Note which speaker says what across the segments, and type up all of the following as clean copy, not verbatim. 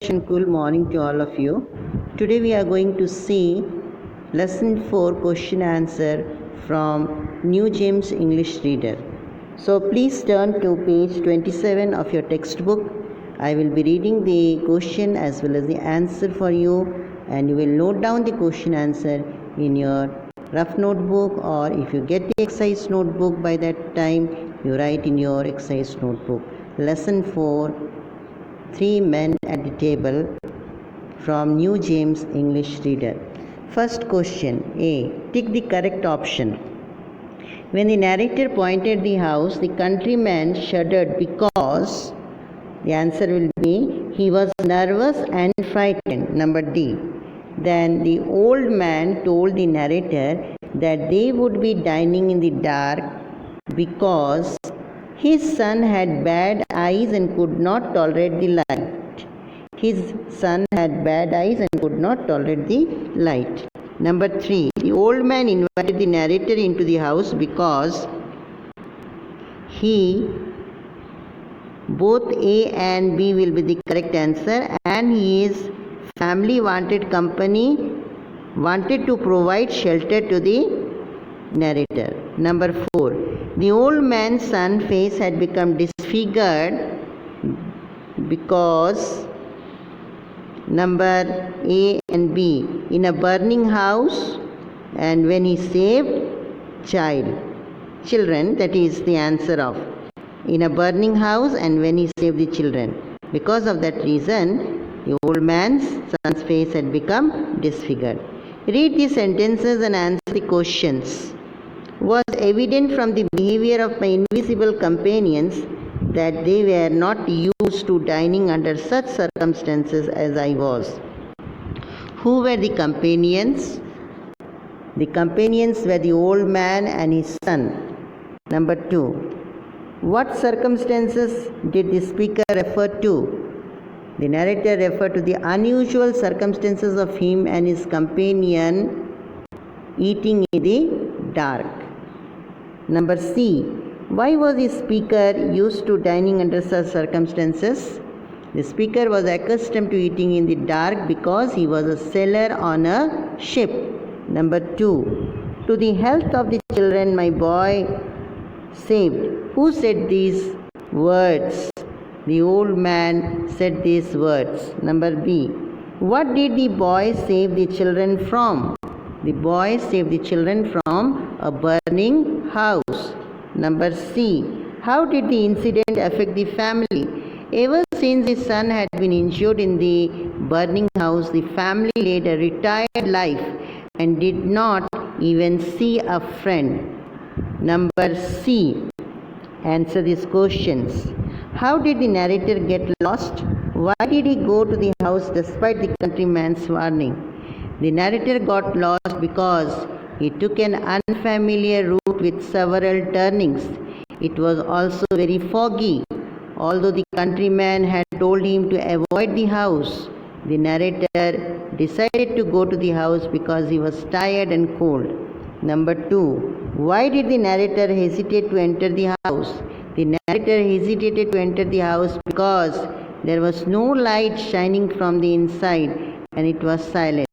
Speaker 1: Good morning to all of you. Today we are going to see lesson 4 question answer from New James English Reader. So please turn to page 27 of your textbook. I will be reading the question as well as the answer for you, and you will note down the question answer in your rough notebook, or if you get the exercise notebook by that time, you write in your exercise notebook. Lesson 4, Three Men at the Table, from New James English Reader. First question A. Tick the correct option. When the narrator pointed the house, the countryman shuddered because the answer will be he was nervous and frightened. Number D. Then the old man told the narrator that they would be dining in the dark because his son had bad eyes and could not tolerate the light. His son had bad eyes and could not tolerate the light. Number 3. The old man invited the narrator into the house because both A and B will be the correct answer, and his family wanted to provide shelter to the narrator. Number 4. The old man's son's face had become disfigured because number A and B, in a burning house, and when he saved children, that is the answer of in a burning house and when he saved the children. Because of that reason, the old man's son's face had become disfigured. Read the sentences and answer the questions. Was evident from the behavior of my invisible companions that they were not used to dining under such circumstances as I was. Who were the companions? The companions were the old man and his son. Number 2. What circumstances did the speaker refer to? The narrator referred to the unusual circumstances of him and his companion eating in the dark. Number C. Why was the speaker used to dining under such circumstances? The speaker was accustomed to eating in the dark because he was a sailor on a ship. Number 2. To the health of the children my boy saved. Who said these words? The old man said these words. Number B. What did the boy save the children from? The boy saved the children from a burning house. Number C. How did the incident affect the family? Ever since his son had been injured in the burning house, the family led a retired life and did not even see a friend. Number C. Answer these questions. How did the narrator get lost? Why did he go to the house despite the countryman's warning? The narrator got lost because he took an unfamiliar route with several turnings. It was also very foggy. Although the countryman had told him to avoid the house, the narrator decided to go to the house because he was tired and cold. Number 2. Why did the narrator hesitate to enter the house? The narrator hesitated to enter the house because there was no light shining from the inside and it was silent.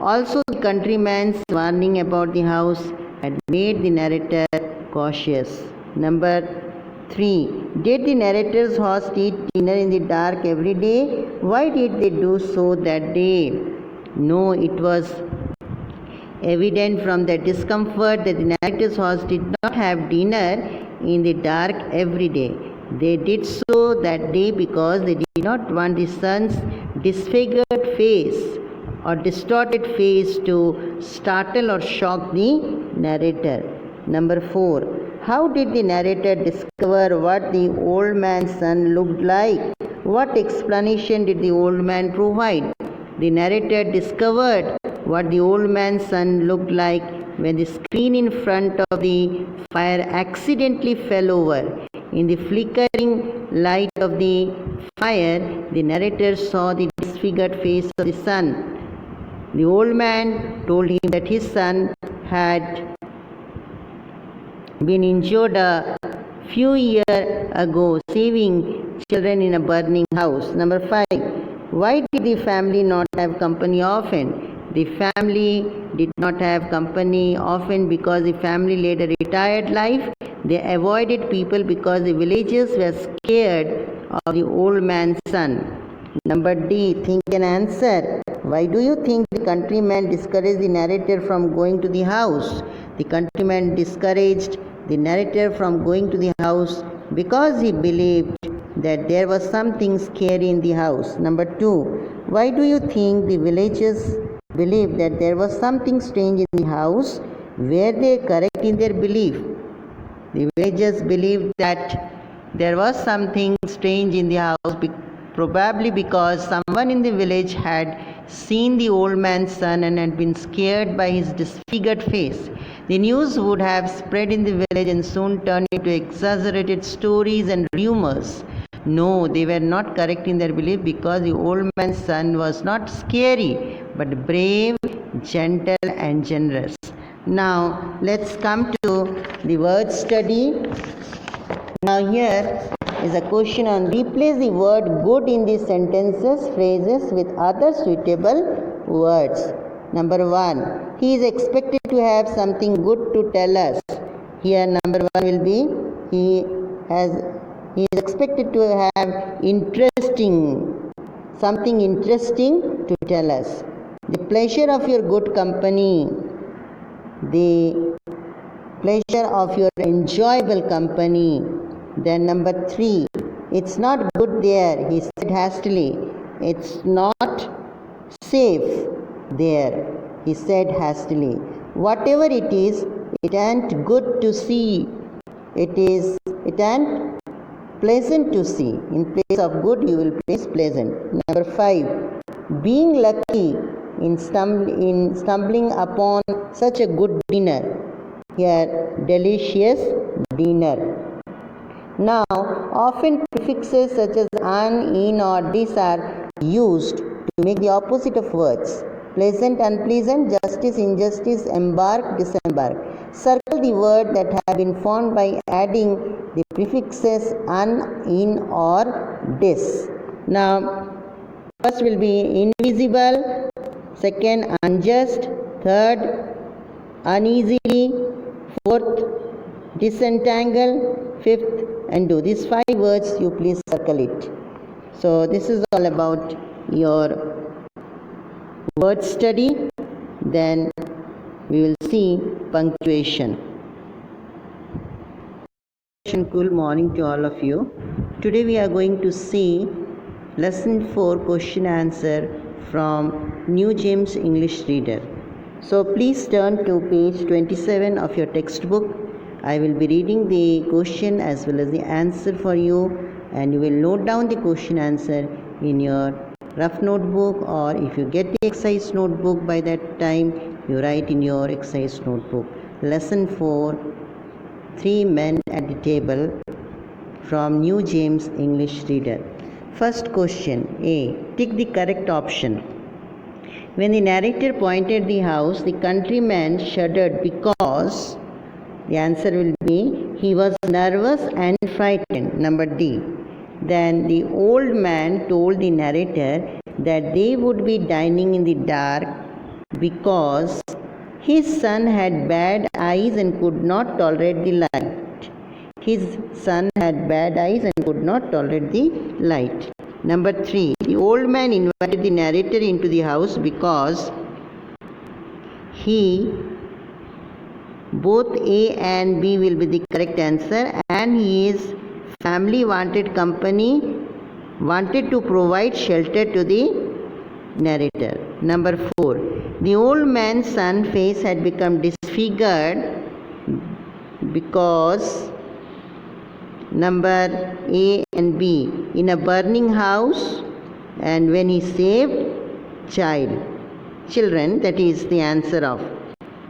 Speaker 1: Also, the countryman's warning about the house had made the narrator cautious. Number 3. Did the narrator's host eat dinner in the dark every day? Why did they do so that day? No, it was evident from the discomfort that the narrator's host did not have dinner in the dark every day. They did so that day because they did not want the son's disfigured face or distorted face to startle or shock the narrator. Number 4. How did the narrator discover what the old man's son looked like? What explanation did the old man provide? The narrator discovered what the old man's son looked like when the screen in front of the fire accidentally fell over. In the flickering light of the fire, the narrator saw the disfigured face of the son. The old man told him that his son had been injured a few years ago, saving children in a burning house. Number 5. Why did the family not have company often? The family did not have company often because the family led a retired life. They avoided people because the villagers were scared of the old man's son. Number D, think and answer. Why do you think the countryman discouraged the narrator from going to the house? The countryman discouraged the narrator from going to the house because he believed that there was something scary in the house. Number 2, why do you think the villagers believed that there was something strange in the house? Were they correct in their belief? The villagers believed that there was something strange in the house, probably because someone in the village had seen the old man's son and had been scared by his disfigured face. The news would have spread in the village and soon turned into exaggerated stories and rumors. No, they were not correct in their belief because the old man's son was not scary but brave, gentle, and generous. Now, let's come to the word study. Now, here is a question on replace the word good in the sentences, phrases with other suitable words. Number 1, he is expected to have something good to tell us. Here, number 1 will be he is expected to have something interesting to tell us. The pleasure of your good company, the pleasure of your enjoyable company. Then number 3, it's not good there, he said hastily. It's not safe there, he said hastily. Whatever it is, it ain't good to see. It ain't pleasant to see. In place of good, you will place pleasant. Number 5, being lucky in stumbling upon such a good dinner. Here, delicious dinner. Now, often prefixes such as an, in, or dis are used to make the opposite of words. Pleasant, unpleasant, justice, injustice, embark, disembark. Circle the word that have been formed by adding the prefixes an, in, or dis. Now, first will be invisible, second unjust, third uneasily, fourth disentangle, fifth undo. These 5 words you please circle it. So this is all about your word study. Then we will see punctuation. Good morning to all of you. Today we are going to see lesson 4 question answer from New James English Reader. So please turn to page 27 of your textbook. I will be reading the question as well as the answer for you, and you will note down the question answer in your rough notebook, or if you get the exercise notebook by that time, you write in your exercise notebook. Lesson 4, 3 men at the table, from New James English Reader. First question, A. Tick the correct option. When the narrator pointed the house, the countryman shuddered because the answer will be he was nervous and frightened. Number D. Then the old man told the narrator that they would be dining in the dark because his son had bad eyes and could not tolerate the light. His son had bad eyes and could not tolerate the light. Number 3. The old man invited the narrator into the house because both A and B will be the correct answer, and his family wanted to provide shelter to the narrator. Number 4. The old man's son's face had become disfigured because number A and B, in a burning house and when he saved children, that is the answer of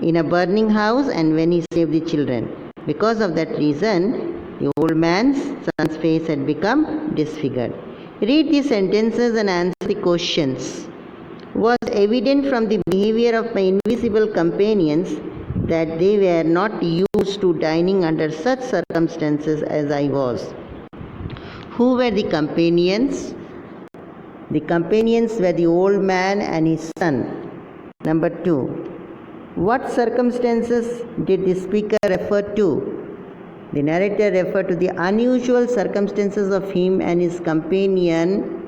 Speaker 1: in a burning house and when he saved the children. Because of that reason, the old man's son's face had become disfigured. Read the sentences and answer the questions. Was evident from the behavior of my invisible companions that they were not used to dining under such circumstances as I was. Who were the companions? The companions were the old man and his son. Number 2. What circumstances did the speaker refer to? The narrator referred to the unusual circumstances of him and his companion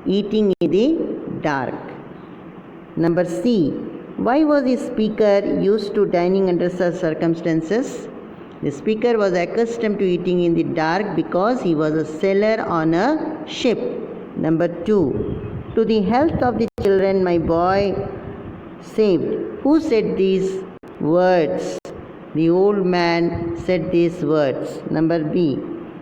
Speaker 1: eating in the dark. Number C. Why was the speaker used to dining under such circumstances? The speaker was accustomed to eating in the dark because he was a sailor on a ship. Number 2. To the health of the children my boy saved. Who said these words? The old man said these words. Number B.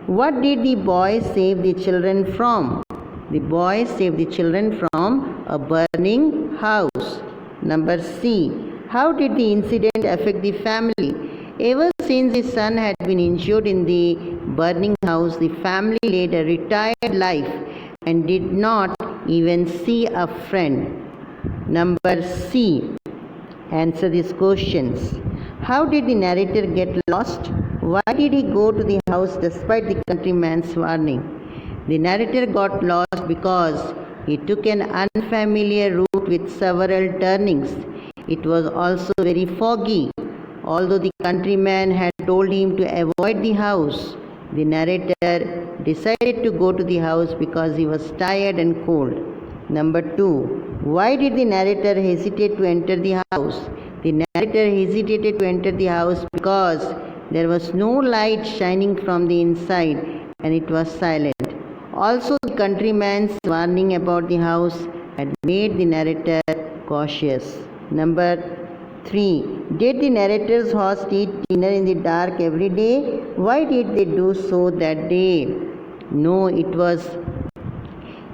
Speaker 1: What did the boy save the children from? The boy saved the children from a burning house. Number C. How did the incident affect the family? Ever since the son had been injured in the burning house, the family led a retired life and did not even see a friend. Number C. Answer these questions. How did the narrator get lost? Why did he go to the house despite the countryman's warning? The narrator got lost because he took an unfamiliar route with several turnings. It was also very foggy. Although the countryman had told him to avoid the house, the narrator decided to go to the house because he was tired and cold. Number 2. Why did the narrator hesitate to enter the house? The narrator hesitated to enter the house because there was no light shining from the inside and it was silent. Also, the countryman's warning about the house had made the narrator cautious. Number 3. Did the narrator's host eat dinner in the dark every day? Why did they do so that day? No, it was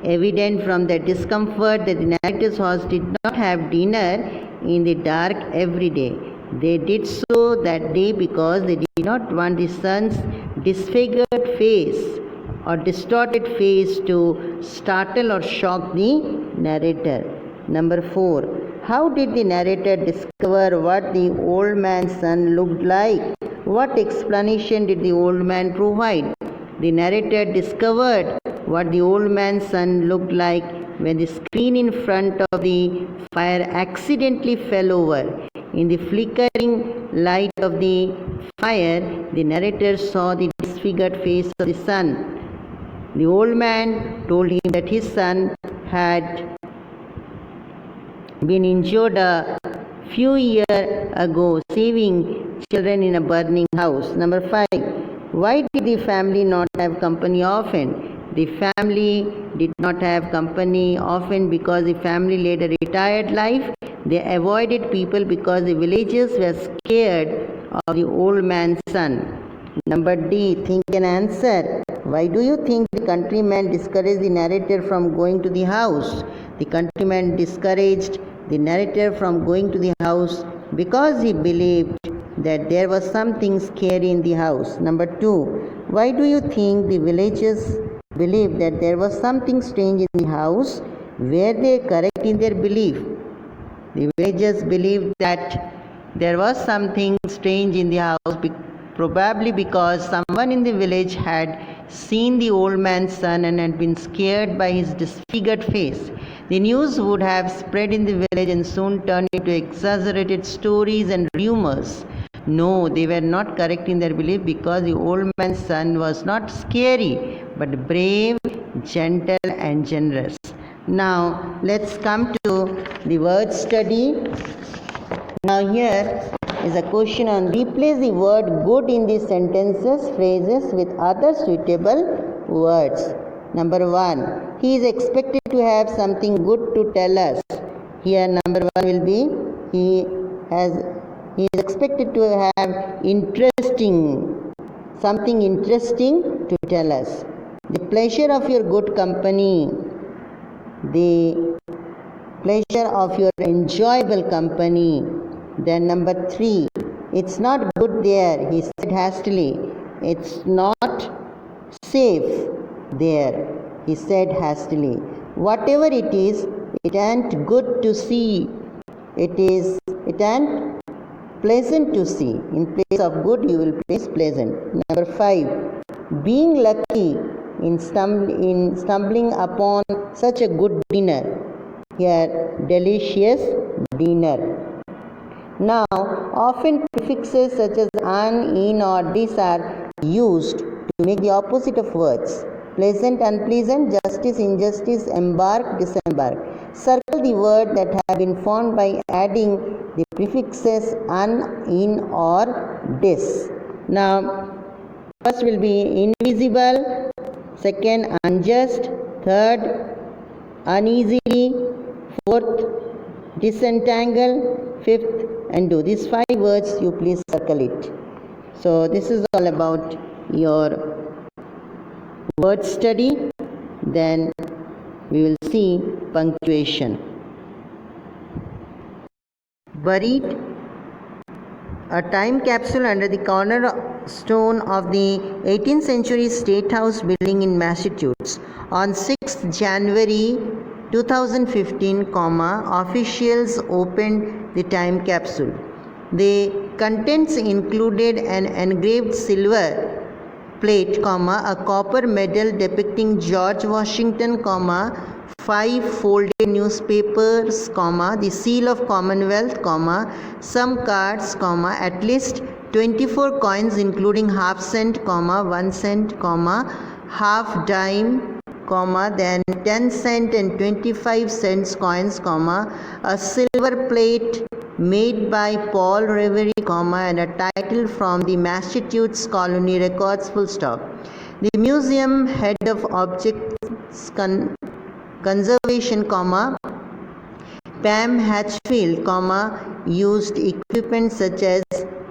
Speaker 1: evident from the discomfort that the narrator's host did not have dinner in the dark every day. They did so that day because they did not want the son's disfigured face or distorted face to startle or shock the narrator. Number 4. How did the narrator discover what the old man's son looked like? What explanation did the old man provide? The narrator discovered what the old man's son looked like when the screen in front of the fire accidentally fell over. In the flickering light of the fire, the narrator saw the disfigured face of the son. The old man told him that his son had been injured a few years ago, saving children in a burning house. Number 5. Why did the family not have company often? The family did not have company often because the family led a retired life. They avoided people because the villagers were scared of the old man's son. Number D. Think and answer. Why do you think the countryman discouraged the narrator from going to the house? The countryman discouraged the narrator from going to the house because he believed that there was something scary in the house. Number 2. Why do you think the villagers believed that there was something strange in the house? Were they correct in their belief? The villagers believed that there was something strange in the house, probably because someone in the village had seen the old man's son and had been scared by his disfigured face. The news would have spread in the village and soon turned into exaggerated stories and rumors. No, they were not correct in their belief because the old man's son was not scary but brave, gentle and generous. Now let's come to the word study. Now here is a question on replace the word good in the sentences, phrases with other suitable words. Number 1. He is expected to have something good to tell us. Here number 1 will be he is expected to have something interesting to tell us. The pleasure of your good company. The pleasure of your enjoyable company. Then number 3. It's not good there, he said hastily. It's not safe there, he said hastily. Whatever it is, it ain't good to see. It ain't pleasant to see. In place of good, you will place pleasant. Number 5. Being lucky in stumbling upon such a good dinner, a delicious dinner. Now, often prefixes such as an, in, or dis are used to make the opposite of words. Pleasant, unpleasant, justice, injustice, embark, disembark. Circle the word that have been formed by adding the prefixes an, in, or dis. Now, first will be invisible, second unjust, third uneasily, fourth disentangle, fifth undo. These 5 words you please circle it. So this is all about your word study. Then we will see punctuation. Buried, a time capsule under the cornerstone of the 18th century State House building in Massachusetts. On 6th January 2015, officials opened the time capsule. The contents included an engraved silver plate, a copper medal depicting George Washington, 5 folded newspapers, the seal of Commonwealth, some cards, at least 24 coins including half cent, 1 cent, half dime, then 10 cent and 25 cents coins, a silver plate made by Paul Revere, and a title from the Massachusetts Colony Records, full stop. The museum head of objects conservation, Pam Hatchfield, used equipment such as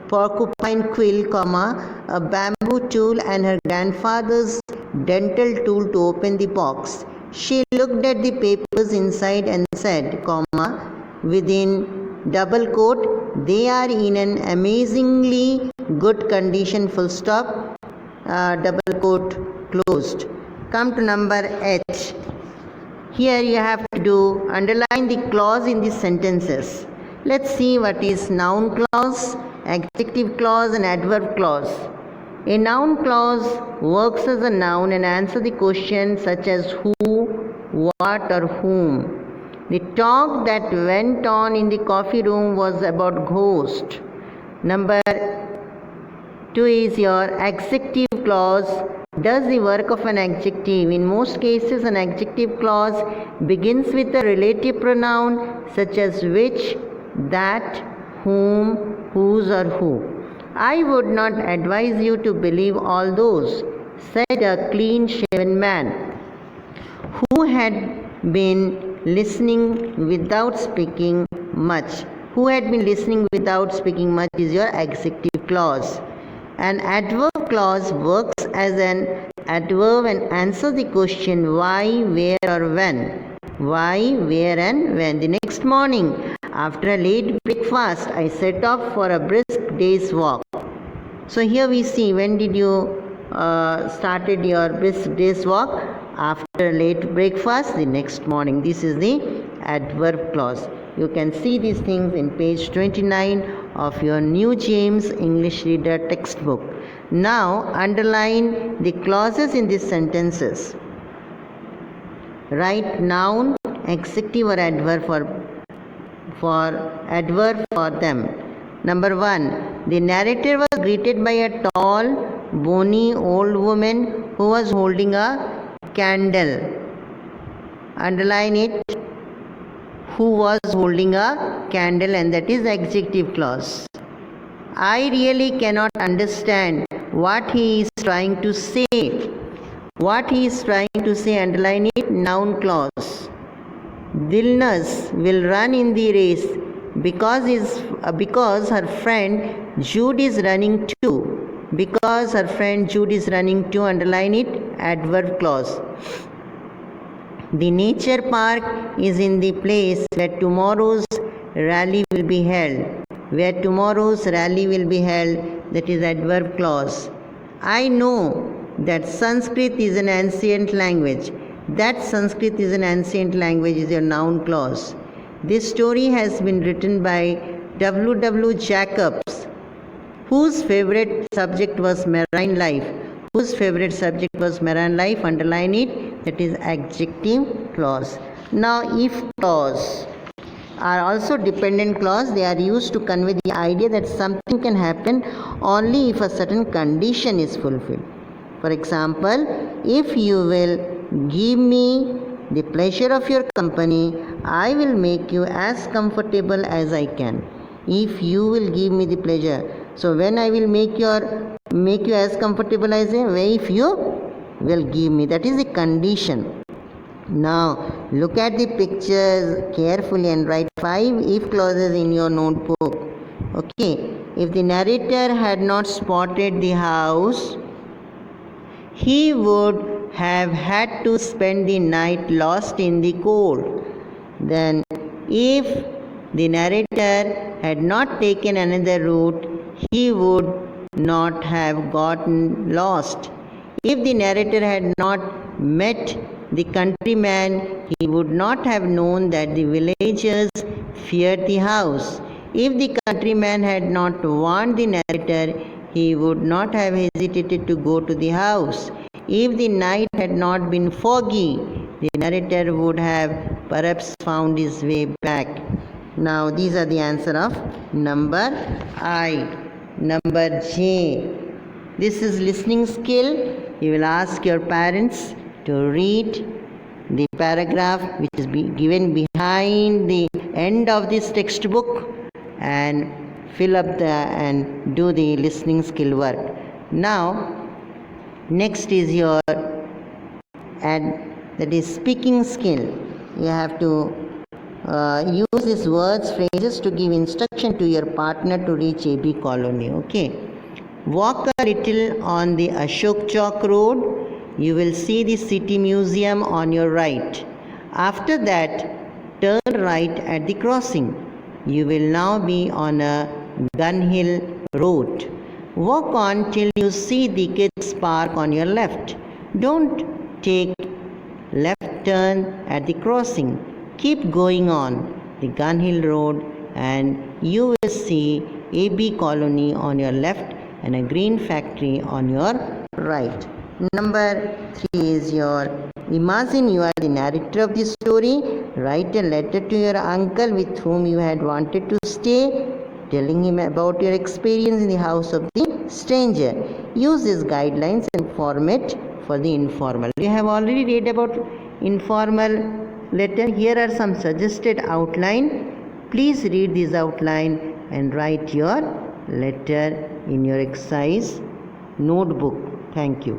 Speaker 1: porcupine quill, a bamboo tool and her grandfather's dental tool to open the box. She looked at the papers inside and said, within double quote, they are in an amazingly good condition, full stop, double quote closed. Come to number H. Here you have to underline the clause in the sentences. Let's see what is noun clause, adjective clause and adverb clause. A noun clause works as a noun and answers the question such as who, what or whom. The talk that went on in the coffee room was about ghost. Number 2 is your adjective clause. Does the work of an adjective. In most cases, an adjective clause begins with a relative pronoun such as which, that, whom, whose or who. I would not advise you to believe all those, said a clean-shaven man who had been listening without speaking much. Who had been listening without speaking much is your adjective clause. An adverb clause works as an adverb and answers the question why, where or when. Why, where and when. The next morning, after a late breakfast, I set off for a brisk day's walk. So here we see when did you started your brisk day's walk? After a late breakfast, the next morning. This is the adverb clause. You can see these things in page 29 of your New James English Reader textbook. Now underline the clauses in these sentences. Write noun, adjective or adverb for them. Number 1. The narrator was greeted by a tall, bony old woman who was holding a candle. Underline it. Who was holding a candle, and that is adjective clause. I really cannot understand what he is trying to say. What he is trying to say, underline it, noun clause. Dilnaz will run in the race because her friend Jude is running too. Because her friend Jude is running too, underline it, adverb clause. The nature park is in the place where tomorrow's rally will be held. Where tomorrow's rally will be held, that is adverb clause. I know that Sanskrit is an ancient language. That Sanskrit is an ancient language is your noun clause. This story has been written by W. W. Jacobs, whose favorite subject was marine life, whose favorite subject was marine life, underline it, that is adjective clause. Now if clause are also dependent clause. They are used to convey the idea that something can happen only if a certain condition is fulfilled. For example, if you will give me the pleasure of your company, I will make you as comfortable as I can. If you will give me the pleasure, so when I will make you as comfortable as I, if you will give me, that is the condition. Now look at the pictures carefully and write 5 if clauses in your notebook. Okay, if the narrator had not spotted the house, he would have had to spend the night lost in the cold. Then if the narrator had not taken another route, he would not have gotten lost. If the narrator had not met the countryman, he would not have known that the villagers feared the house. If the countryman had not warned the narrator, he would not have hesitated to go to the house. If the night had not been foggy, the narrator would have perhaps found his way back. Now these are the answer of number I. Number J. This is listening skill. You will ask your parents to read the paragraph which is given behind the end of this textbook and fill up and do the listening skill work. Now next is your that is speaking skill. You have to use these words, phrases to give instruction to your partner to reach AB Colony. Okay. Walk a little on the Ashok Chowk road. You will see the City Museum on your right. After that, turn right at the crossing. You will now be on a Gun Hill road. Walk on till you see the kids park on your left. Don't take left turn at the crossing. Keep going on the Gun Hill road and you will see AB Colony on your left and a green factory on your right. Number 3 is your imagine you are the narrator of the story. Write a letter to your uncle with whom you had wanted to stay, telling him about your experience in the house of the stranger. Use these guidelines and format for the informal. You have already read about informal letter. Here are some suggested outline. Please read this outline and write your letter in your exercise notebook. Thank you.